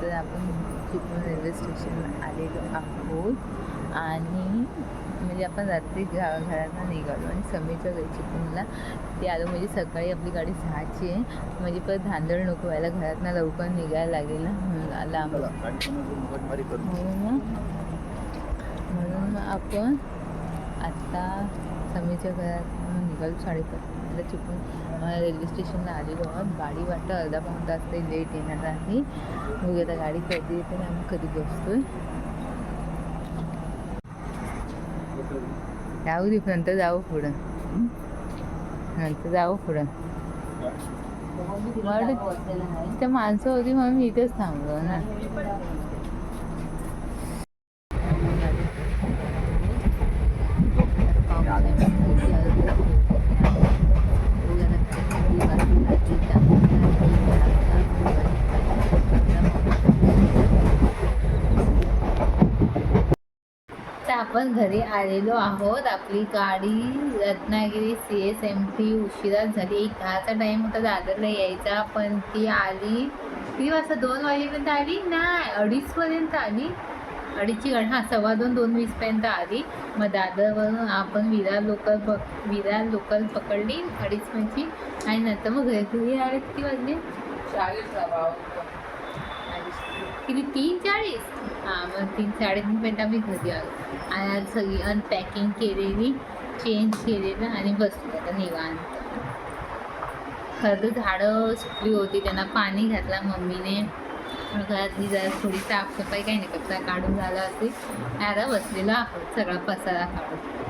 तर आपण चिपळूण रेल्वे स्टेशनला आलेलो आहोत आणि म्हणजे आपण रात्री घरातून निघालो आणि समीरच्या घरी चिपळूणला ते आलो. म्हणजे सकाळी आपली गाडी 6ची आहे, म्हणजे परत धांदळ नको व्हायला, घरातनं लवकर निघायला लागेल ना म्हणून लांब. म्हणून मग आपण आत्ता समीरच्या घरात निघालो 5:30 चिपळूण रेल्वे स्टेशनला आलेलो आहोत. गाडी वाटतं अर्धा पाऊण तास ते लेट येणार आहे. बघूया आता गाडी कधी येते आणि आम्ही कधी बसतोय. जाऊ दे, नंतर जाऊ पुढं, नंतर जाऊ पुढं. त्या माणसं होती म्हणून मी इथेच थांबलो ना. आपण घरी आलेलो आहोत. आपली गाडी रत्नागिरी CSMT उशिराच झाली. 1:10चा टाईम होता दादरला यायचा, पण ती आली किती वाजता, 2 वाजेपर्यंत आली नाही, 2:30पर्यंत आली. 2:30ची गाडी, हां 2:15 2:20पर्यंत आली. मग दादरवरून आपण विरार लोकल पकडली 2:30ची आणि नंतर मग घरी आले. किती वाजले? 40 किती 3:40. हां मग 3-3:30पर्यंत आम्ही घरी आलो आणि आज सगळी अनपॅकिंग केलेली, चेंज केलेलं आणि बसलो आता निवांत. खरं तर झाडं सुकली होती, त्यांना पाणी घातला मम्मीने. घरातली जरा थोडी साफसफाई, काही नाही कचरा काढून झाला असेल. आता बसलेलो आहोत सगळा पसारा काढून.